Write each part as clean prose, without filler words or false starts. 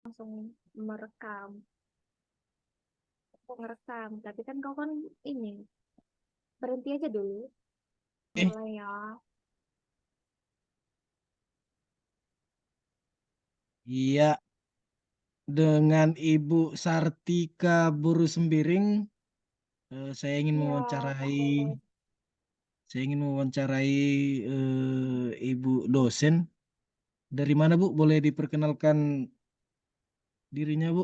langsung merekam, aku ngerekam. Tapi kan kau kan ini berhenti aja dulu, Eh, mulai ya. iya, dengan Ibu Sartika Buru Sembiring, saya ingin Iya, Pak mewawancarai, Roles. Ibu dosen. Dari mana, Bu? Boleh diperkenalkan dirinya, Bu?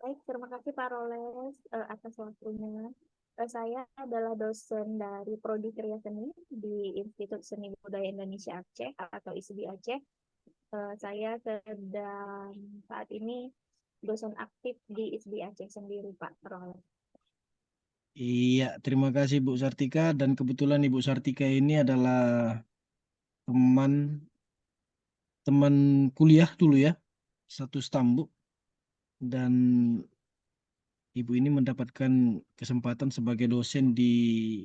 Baik, terima kasih Pak Roles atas waktunya. Saya adalah dosen dari Prodi Kriya Seni di Institut Seni Budaya Indonesia Aceh atau ISBI Aceh. Saya sedang saat ini dosen aktif di ISBI Aceh sendiri, Pak Roles. Iya, terima kasih Bu Sartika. Dan kebetulan Ibu Sartika ini adalah teman teman kuliah dulu ya, satu stambuk. Dan Ibu ini mendapatkan kesempatan sebagai dosen di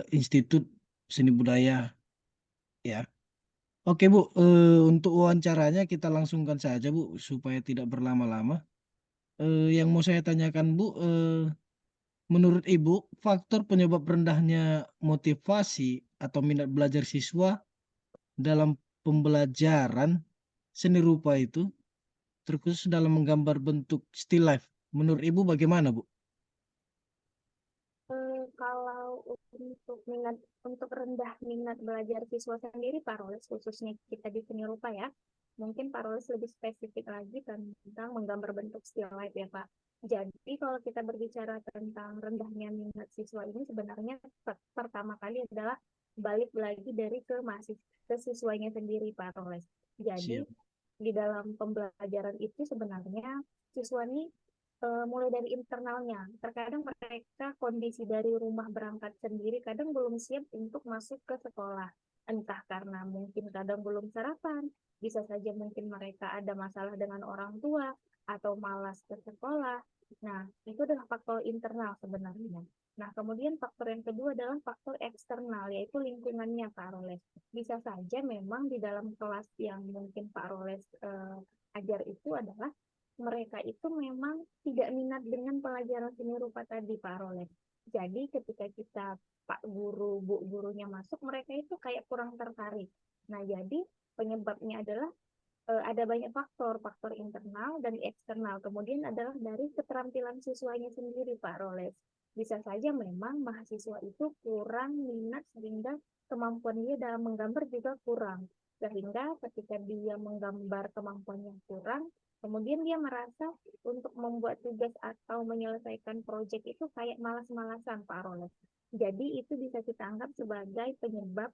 Institut Seni Budaya ya. Oke Bu, untuk wawancaranya kita langsungkan saja Bu, supaya tidak berlama-lama. Yang mau saya tanyakan Bu, menurut Ibu, faktor penyebab rendahnya motivasi atau minat belajar siswa dalam pembelajaran seni rupa itu, terkhusus dalam menggambar bentuk still life, menurut Ibu bagaimana Bu? Kalau untuk rendah minat belajar siswa sendiri, Pak Roles, khususnya kita di seni rupa ya, mungkin Pak Roles lebih spesifik lagi tentang menggambar bentuk still life ya Pak. Jadi kalau kita berbicara tentang rendahnya minat siswa ini sebenarnya pertama kali adalah balik lagi dari ke siswanya sendiri Pak Roles. Jadi Siap. di dalam pembelajaran itu sebenarnya siswa ini mulai dari internalnya. Terkadang mereka kondisi dari rumah berangkat sendiri kadang belum siap untuk masuk ke sekolah. Entah karena mungkin kadang belum sarapan, bisa saja mungkin mereka ada masalah dengan orang tua atau malas ke sekolah. Nah, itu adalah faktor internal sebenarnya. Nah, kemudian faktor yang kedua adalah faktor eksternal, yaitu lingkungannya Pak Roles. Bisa saja memang di dalam kelas yang mungkin Pak Roles ajar itu adalah mereka itu memang tidak minat dengan pelajaran seni rupa tadi Pak Roles. Jadi ketika kita Pak Guru, Bu Gurunya masuk, mereka itu kayak kurang tertarik. Nah, jadi penyebabnya adalah ada banyak faktor, faktor internal dan eksternal. Kemudian adalah dari keterampilan siswanya sendiri, Pak Roles. Bisa saja memang mahasiswa itu kurang minat sehingga kemampuan dia dalam menggambar juga kurang. Sehingga ketika dia menggambar kemampuannya kurang, kemudian dia merasa untuk membuat tugas atau menyelesaikan proyek itu kayak malas-malasan, Pak Roles. Jadi itu bisa kita anggap sebagai penyebab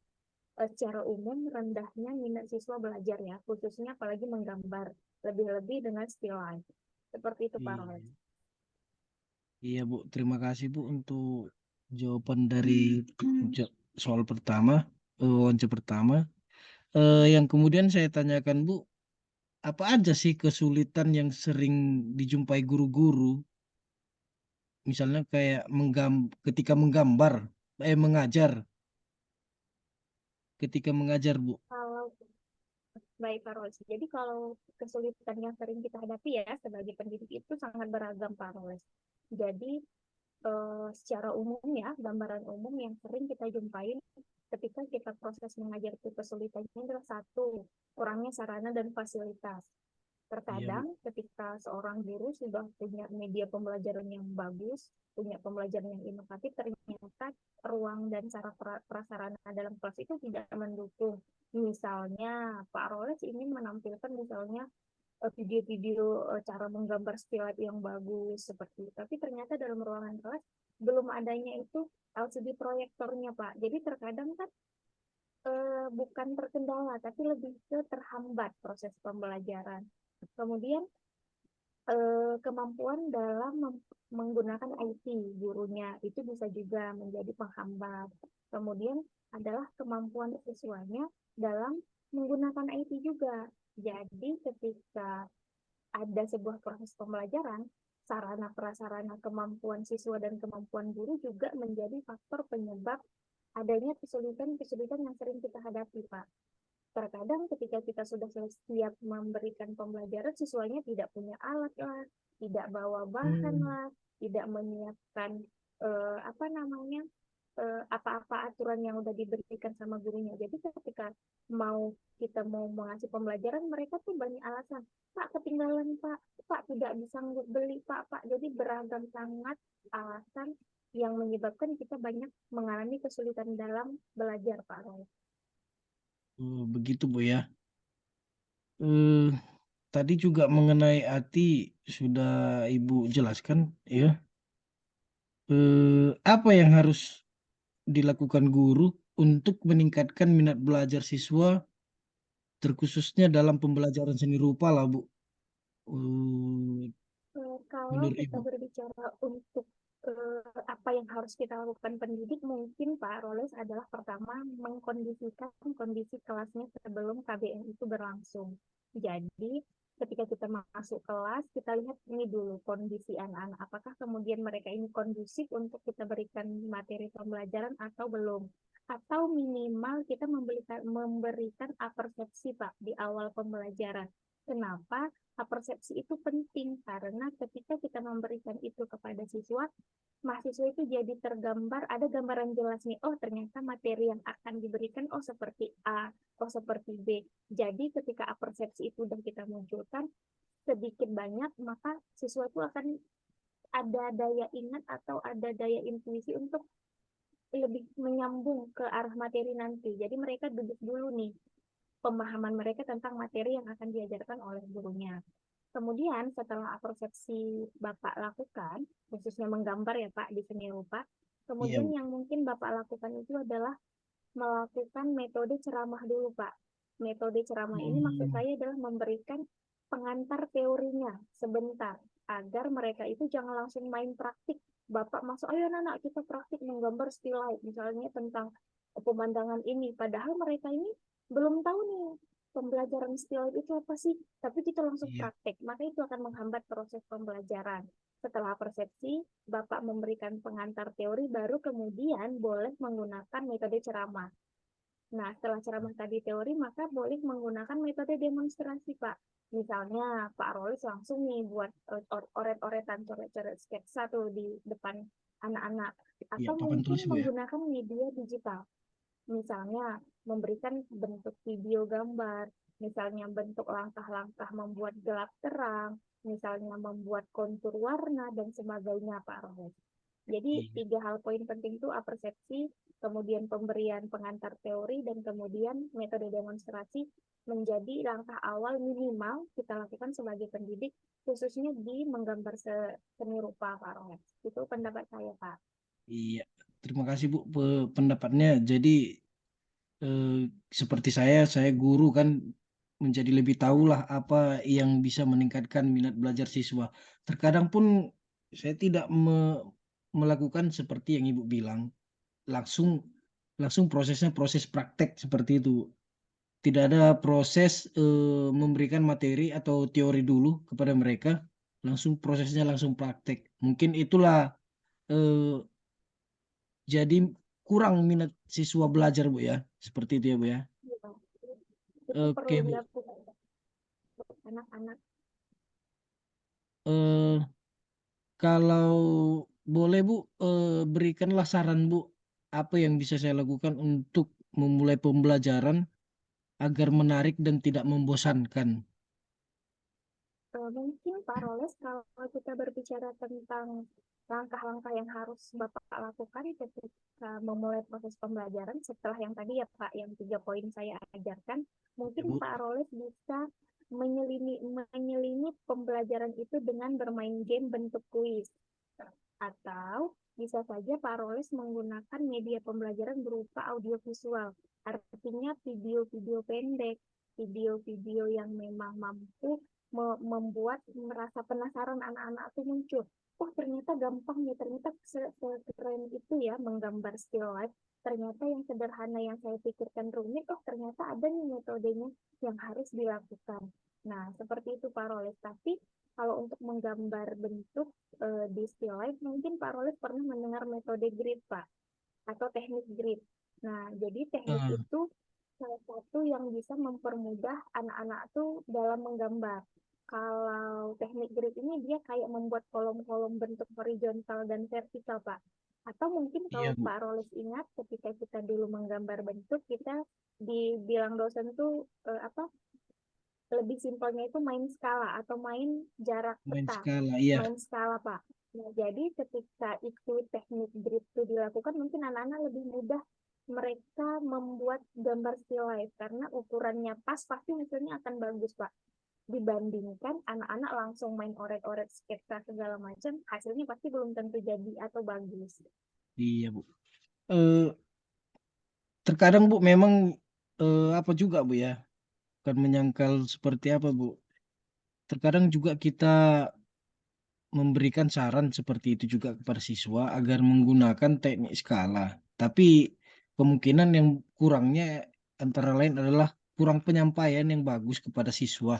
secara umum rendahnya minat siswa belajar ya, khususnya apalagi menggambar, lebih-lebih dengan still life. Seperti itu Pak Roy. Iya, iya Bu, terima kasih Bu untuk jawaban dari soal pertama, wawancara pertama. Yang kemudian saya tanyakan Bu, apa aja sih kesulitan yang sering dijumpai guru-guru, misalnya kayak ketika menggambar, mengajar, ketika mengajar Bu. Kalau baik Pak Roy, jadi kalau kesulitan yang sering kita hadapi ya sebagai pendidik itu sangat beragam Pak Roy. Jadi secara umum ya, gambaran umum yang sering kita jumpain ketika kita proses mengajar itu kesulitannya adalah satu, kurangnya sarana dan fasilitas. Iya Bu. Terkadang ketika seorang guru sudah punya media pembelajaran yang bagus, punya pembelajaran yang inovatif, ternyata ruang dan cara prasarana dalam kelas itu tidak mendukung. Misalnya, Pak Roles ingin menampilkan misalnya video-video cara menggambar stilat yang bagus seperti itu. Tapi ternyata dalam ruangan kelas belum adanya itu LCD proyektornya, Pak. Jadi terkadang kan bukan terkendala, tapi lebih ke terhambat proses pembelajaran. Kemudian kemampuan dalam menggunakan IT gurunya itu bisa juga menjadi penghambat. Kemudian adalah kemampuan siswanya dalam menggunakan IT juga. Jadi ketika ada sebuah proses pembelajaran, sarana prasarana kemampuan siswa dan kemampuan guru juga menjadi faktor penyebab adanya kesulitan-kesulitan yang sering kita hadapi, Pak. Terkadang ketika kita sudah siap memberikan pembelajaran, siswanya tidak punya alat lah, tidak bawa bahan Hmm. lah, tidak menyiapkan apa namanya apa-apa aturan yang udah diberikan sama gurunya. Jadi ketika kita mau mengasih pembelajaran, mereka tuh banyak alasan. Pak ketinggalan Pak, Pak tidak bisa beli Pak. Jadi beragam sangat alasan yang menyebabkan kita banyak mengalami kesulitan dalam belajar Pak Roy. Begitu Bu ya. Eh, Tadi juga mengenai ATI sudah Ibu jelaskan ya. Apa yang harus dilakukan guru untuk meningkatkan minat belajar siswa, terkhususnya dalam pembelajaran seni rupa lah Bu. Eh, Kalau Menurut kita Ibu. berbicara untuk apa yang harus kita lakukan pendidik, mungkin Pak Roles adalah pertama mengkondisikan kondisi kelasnya sebelum KBM itu berlangsung. Jadi, ketika kita masuk kelas, kita lihat ini dulu kondisi anak-anak. Apakah kemudian mereka ini kondusif untuk kita berikan materi pembelajaran atau belum? Atau minimal kita memberikan apersepsi Pak di awal pembelajaran. Kenapa? Persepsi itu penting karena ketika kita memberikan itu kepada siswa, mahasiswa itu jadi tergambar, ada gambaran jelas nih, oh ternyata materi yang akan diberikan, oh seperti A, oh seperti B. Jadi ketika persepsi itu sudah kita munculkan, sedikit banyak, maka siswa itu akan ada daya ingat atau ada daya intuisi untuk lebih menyambung ke arah materi nanti. Jadi mereka duduk dulu nih, pemahaman mereka tentang materi yang akan diajarkan oleh gurunya. Kemudian setelah persepsi Bapak lakukan, khususnya menggambar ya Pak di seni rupa, Iya kemudian Bu. yang mungkin Bapak lakukan itu adalah melakukan metode ceramah dulu Pak. Metode ceramah ini maksud Hmm, saya adalah memberikan pengantar teorinya sebentar, agar mereka itu jangan langsung main praktik. Bapak masuk, ayo anak-anak kita praktik menggambar still life, misalnya tentang pemandangan ini. Padahal mereka ini belum tahu nih pembelajaran still life itu apa sih, tapi kita langsung iya. praktek, maka itu akan menghambat proses pembelajaran. Setelah persepsi, Bapak memberikan pengantar teori, baru kemudian boleh menggunakan metode ceramah. Nah, setelah ceramah tadi teori, maka boleh menggunakan metode demonstrasi, Pak. Misalnya, Pak Rolis langsung nih buat oret-oretan, coret-coret sketsa tuh di depan anak-anak. Iya, Atau papan mungkin tulis Bu ya. menggunakan media digital. Misalnya, memberikan bentuk video gambar, misalnya bentuk langkah-langkah membuat gelap terang, misalnya membuat kontur warna, dan sebagainya, Pak Rolis. Jadi Iya. tiga hal poin penting itu apersepsi, kemudian pemberian pengantar teori, dan kemudian metode demonstrasi menjadi langkah awal minimal kita lakukan sebagai pendidik, khususnya di menggambar seni rupa Pak Rolex. Itu pendapat saya Pak. Iya. Terima kasih Bu pendapatnya. Jadi eh, seperti saya guru kan menjadi lebih tahu lah apa yang bisa meningkatkan minat belajar siswa. Terkadang pun saya tidak melakukan seperti yang Ibu bilang, langsung langsung prosesnya proses praktek seperti itu. Tidak ada proses memberikan materi atau teori dulu kepada mereka, langsung prosesnya langsung praktek. Mungkin itulah eh, jadi kurang minat siswa belajar Bu ya, seperti itu ya Bu ya. Ya, itu perlu Oke Bu. dilakukan untuk anak-anak. Eh, Kalau boleh Bu, berikanlah saran Bu, apa yang bisa saya lakukan untuk memulai pembelajaran agar menarik dan tidak membosankan. Mungkin Pak Roles, kalau kita berbicara tentang langkah-langkah yang harus Bapak lakukan ketika memulai proses pembelajaran setelah yang tadi ya Pak, yang 3 poin saya ajarkan, Ya mungkin Bu. Pak Roles bisa menyelinip pembelajaran itu dengan bermain game bentuk kuis. Atau bisa saja Pak Roles menggunakan media pembelajaran berupa audiovisual, artinya video-video pendek, video-video yang memang mampu membuat merasa penasaran anak-anak itu muncul. Oh ternyata gampang nih, ternyata sekeren itu ya menggambar still life. Ternyata yang sederhana yang saya pikirkan rumit, oh ternyata ada nih metodenya yang harus dilakukan. Nah, seperti itu Pak Roles. Tapi kalau untuk menggambar bentuk di still life, mungkin Pak Roles pernah mendengar metode grid, Pak, atau teknik grid. Nah, jadi teknik Eh, itu salah satu yang bisa mempermudah anak-anak tuh dalam menggambar. Kalau teknik grid ini dia kayak membuat kolom-kolom bentuk horizontal dan vertikal, Pak. Atau mungkin Iya, kalau Bu. Pak Roles ingat ketika kita dulu menggambar bentuk, kita dibilang dosen tuh apa lebih simpelnya itu main skala atau main jarak Main peta, skala, iya. main skala Pak. Nah, jadi ketika itu teknik grid itu dilakukan, mungkin anak-anak lebih mudah mereka membuat gambar still life karena ukurannya pas, pasti hasilnya akan bagus Pak. Dibandingkan anak-anak langsung main oret-oret sketsa segala macam, hasilnya pasti belum tentu jadi atau bagus. Iya, Bu. Eh, Terkadang, Bu, memang apa juga, Bu, ya? Bukan menyangkal seperti apa, Bu. Terkadang juga kita memberikan saran seperti itu juga kepada siswa agar menggunakan teknik skala. Tapi kemungkinan yang kurangnya antara lain adalah kurang penyampaian yang bagus kepada siswa.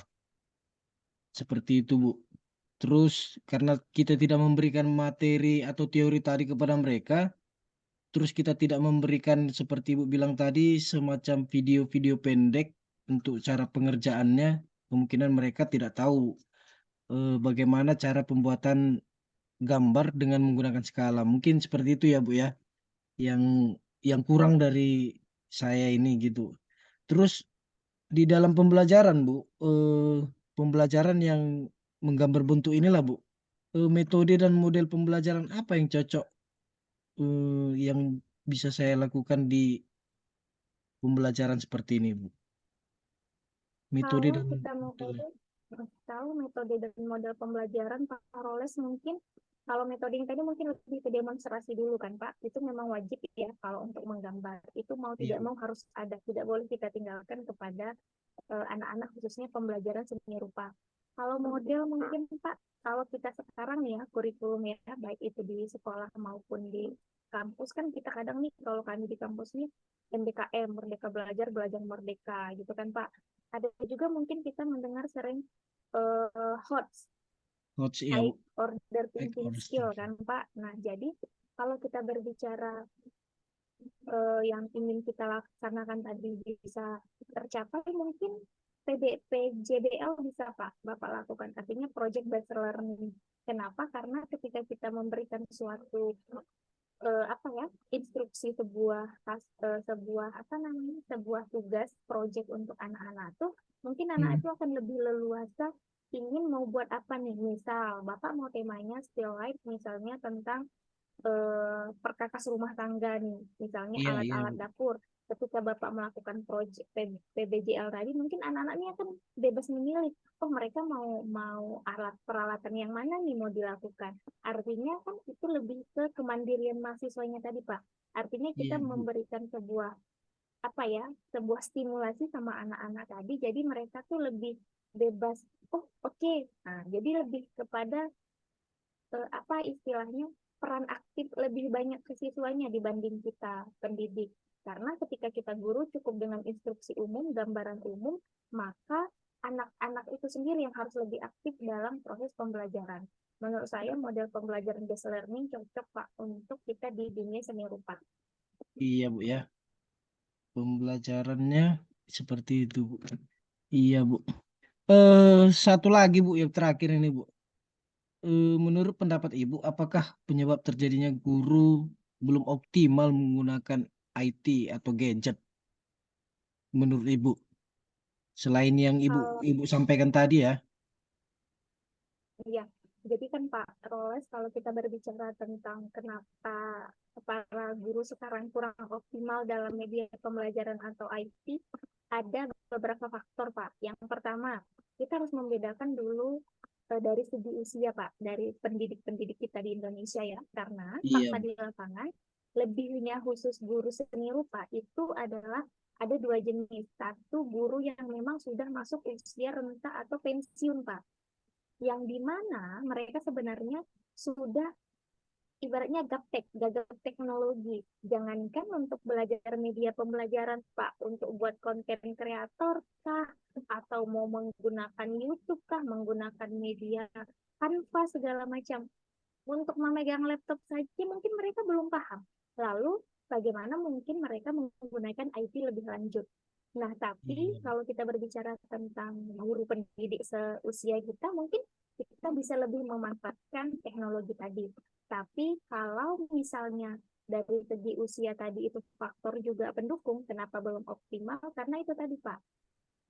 Seperti itu, Bu. Terus karena kita tidak memberikan materi atau teori tadi kepada mereka, terus kita tidak memberikan seperti Ibu bilang tadi semacam video-video pendek untuk cara pengerjaannya, kemungkinan mereka tidak tahu bagaimana cara pembuatan gambar dengan menggunakan skala. Mungkin seperti itu ya, Bu ya. Yang yang kurang dari saya ini gitu. Terus di dalam pembelajaran, Bu, pembelajaran yang menggambar bentuk inilah, Bu. Metode dan model pembelajaran apa yang cocok yang bisa saya lakukan di pembelajaran seperti ini, Bu? Metode Kalau dan kita mau model. tahu metode dan model pembelajaran Pak Roles, mungkin kalau metode yang tadi mungkin lebih ke demonstrasi dulu kan Pak, itu memang wajib ya kalau untuk menggambar. Itu mau Iya, tidak Bu. mau harus ada, tidak boleh kita tinggalkan kepada anak-anak khususnya pembelajaran seni rupa. Kalau model mungkin Pak, kalau kita sekarang nih ya kurikulum ya, baik itu di sekolah maupun di kampus kan kita kadang nih kalau kami di kampus nih MBKM, Merdeka Belajar, Belajar Merdeka gitu kan Pak. Ada juga mungkin kita mendengar sering HOTS, Coach, iya, Bu. High Order Back Thinking order Skill thinking. kan Pak. Nah jadi kalau kita berbicara yang ingin kita laksanakan tadi bisa tercapai, mungkin PJBL bisa Pak Bapak lakukan. Artinya Project Based Learning. Kenapa? Karena ketika kita memberikan suatu apa ya instruksi sebuah apa namanya sebuah tugas project untuk anak-anak tuh mungkin anak Hmm. itu akan lebih leluasa ingin mau buat apa nih, misal Bapak mau temanya still life misalnya tentang perkakas rumah tangga nih, misalnya Iya, iya, alat-alat Bu. dapur. Ketika Bapak melakukan proyek PBJL tadi, mungkin anak-anaknya kan bebas memilih. Oh, mereka mau mau alat peralatan yang mana nih mau dilakukan. Artinya kan itu lebih ke kemandirian mahasiswanya tadi, Pak. Artinya kita Iya, Bu. memberikan sebuah apa ya, sebuah stimulasi sama anak-anak tadi, jadi mereka tuh lebih bebas. Oh, oke. Okay. Nah, jadi lebih kepada apa istilahnya peran aktif lebih banyak ke siswanya dibanding kita pendidik. Karena ketika kita guru cukup dengan instruksi umum, gambaran umum, maka anak-anak itu sendiri yang harus lebih aktif dalam proses pembelajaran. Menurut saya model pembelajaran based learning cocok Pak untuk kita di dunia seni rupa. Iya, Bu ya. Pembelajarannya seperti itu, Bu. Iya, Bu. Satu lagi, Bu, yang terakhir ini, Bu. Menurut pendapat Ibu, apakah penyebab terjadinya guru belum optimal menggunakan IT atau gadget menurut Ibu? Selain yang Ibu Kalau Ibu sampaikan tadi ya. ya, jadi kan Pak Roles, kalau kita berbicara tentang kenapa para guru sekarang kurang optimal dalam media pembelajaran atau IT, ada beberapa faktor Pak. Yang pertama, kita harus membedakan dulu dari segi usia Pak, dari pendidik-pendidik kita di Indonesia ya, karena Iya, fakta Bu. di lapangan, lebihnya khusus guru seni rupa itu adalah ada dua jenis. Satu, guru yang memang sudah masuk usia renta atau pensiun Pak, yang dimana mereka sebenarnya sudah ibaratnya gaptek, gagap teknologi. Jangankan untuk belajar media pembelajaran, Pak, untuk buat konten kreator kah, atau mau menggunakan YouTube kah, menggunakan media Canva segala macam. Untuk memegang laptop saja mungkin mereka belum paham. Lalu bagaimana mungkin mereka menggunakan IT lebih lanjut. Nah, tapi Iya. kalau kita berbicara tentang guru pendidik seusia kita, mungkin kita bisa lebih memanfaatkan teknologi tadi. Tapi kalau misalnya dari segi usia tadi itu faktor juga pendukung, kenapa belum optimal? Karena itu tadi, Pak,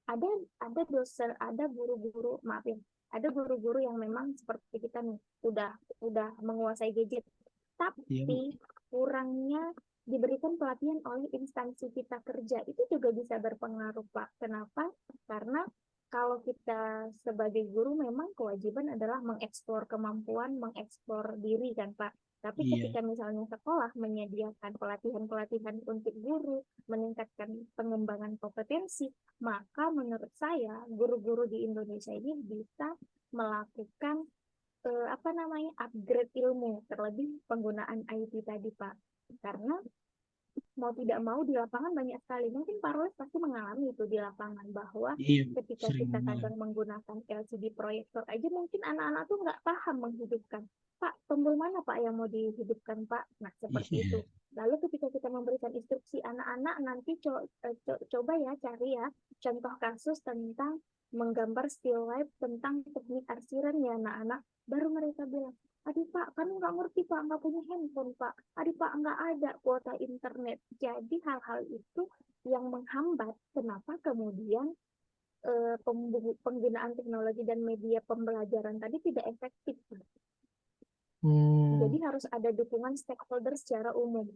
ada ada dosen, ada guru-guru, maaf ya, ada guru-guru yang memang seperti kita nih, udah menguasai gadget, Iya, Bu. tapi kurangnya diberikan pelatihan oleh instansi kita kerja, itu juga bisa berpengaruh, Pak. Kenapa? Karena kalau kita sebagai guru memang kewajiban adalah mengeksplor kemampuan, mengeksplor diri kan, Pak. Tapi Iya. ketika misalnya sekolah menyediakan pelatihan-pelatihan untuk guru, meningkatkan pengembangan kompetensi, maka menurut saya guru-guru di Indonesia ini bisa melakukan apa namanya, upgrade ilmu, terlebih penggunaan IT tadi, Pak. Karena mau tidak mau di lapangan banyak sekali. Mungkin Pak Roles pasti mengalami itu di lapangan, bahwa Iya, Bu. ketika Sering kita banget. kadang menggunakan LCD proyektor aja, mungkin anak-anak tuh nggak paham menghidupkan. Pak, tombol mana Pak yang mau dihidupkan Pak? Nah, seperti itu. Iya. Lalu ketika kita memberikan instruksi anak-anak, nanti coba ya cari ya contoh kasus tentang menggambar still life tentang teknik arsiran ya anak-anak. Baru mereka bilang, aduh Pak, kami nggak ngerti Pak, nggak punya handphone Pak. Aduh Pak, nggak ada kuota internet. Jadi hal-hal itu yang menghambat kenapa kemudian penggunaan teknologi dan media pembelajaran tadi tidak efektif. Jadi Hmm, harus ada dukungan stakeholder secara umum.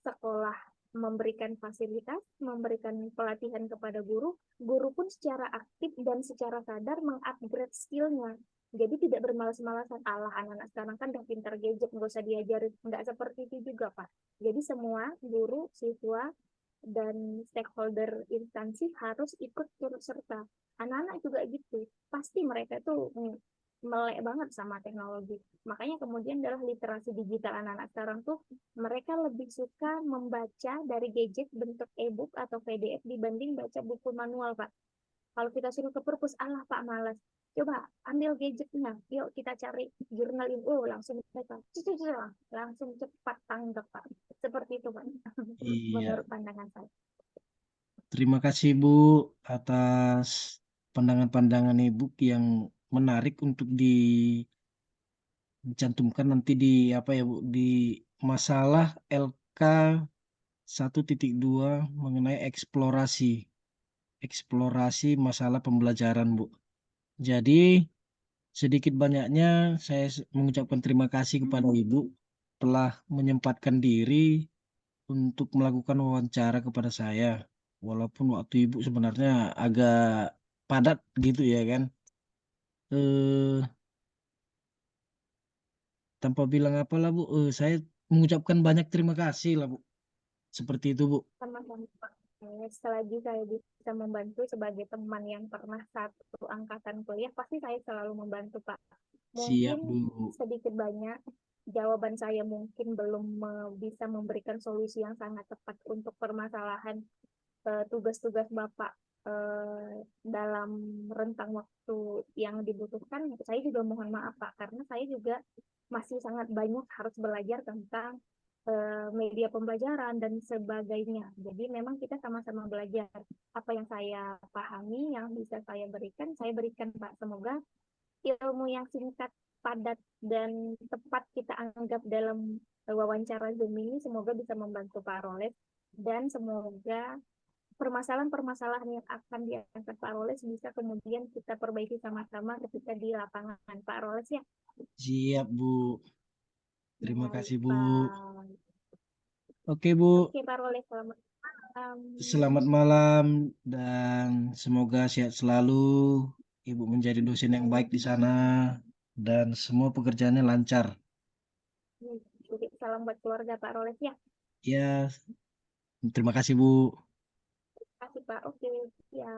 Sekolah memberikan fasilitas, memberikan pelatihan kepada guru, guru pun secara aktif dan secara sadar mengupgrade skillnya. Jadi tidak bermalas-malasan, Allah anak-anak sekarang kan udah pintar gadget, nggak usah diajarin. Nggak seperti itu juga, Pak. Jadi semua guru, siswa, dan stakeholder instansi harus ikut turut serta. Anak-anak juga gitu. Pasti mereka tuh melek banget sama teknologi. Makanya kemudian adalah literasi digital anak-anak sekarang tuh mereka lebih suka membaca dari gadget bentuk e-book atau PDF dibanding baca buku manual, Pak. Kalau kita suruh ke perpus, Allah Pak malas. Coba ambil gadgetnya, yuk kita cari jurnal ini. Oh, langsung baca. Langsung cepat tanggap, Pak. Seperti itu, Pak. iya. Menurut pandangan saya. Terima kasih Bu atas pandangan-pandangan Ibu yang menarik untuk dicantumkan nanti di apa ya Bu, di masalah LK 1.2 mengenai eksplorasi masalah pembelajaran Bu. Jadi sedikit banyaknya saya mengucapkan terima kasih kepada Ibu telah menyempatkan diri untuk melakukan wawancara kepada saya. Walaupun waktu Ibu sebenarnya agak padat gitu ya kan. Eh, Tanpa bilang apalah Bu, saya mengucapkan banyak terima kasih lah Bu. Seperti itu Bu. Sama-sama, Pak. Selagi saya bisa membantu sebagai teman yang pernah satu angkatan kuliah, pasti saya selalu membantu, Pak. Siap Mungkin Bu. sedikit banyak jawaban saya mungkin belum bisa memberikan solusi yang sangat tepat untuk permasalahan tugas-tugas Bapak dalam rentang waktu yang dibutuhkan. Saya juga mohon maaf, Pak, karena saya juga masih sangat banyak harus belajar tentang media pembelajaran dan sebagainya. Jadi memang kita sama-sama belajar. Apa yang saya pahami, yang bisa saya berikan Pak. Semoga ilmu yang singkat, padat, dan tepat kita anggap dalam wawancara Zoom ini semoga bisa membantu Pak Roles dan semoga permasalahan-permasalahan yang akan diangkat Pak Roles bisa kemudian kita perbaiki sama-sama ketika di lapangan Pak Roles ya. Siap Bu. Terima Baik kasih Bu. Pak. Oke Bu. Oke Pak Roles, selamat malam. Selamat malam dan semoga sehat selalu. Ibu menjadi dosen yang baik di sana dan semua pekerjaannya lancar. Salam buat keluarga Pak Roles ya. Ya, terima kasih Bu. Terima kasih Pak. Oke, ya.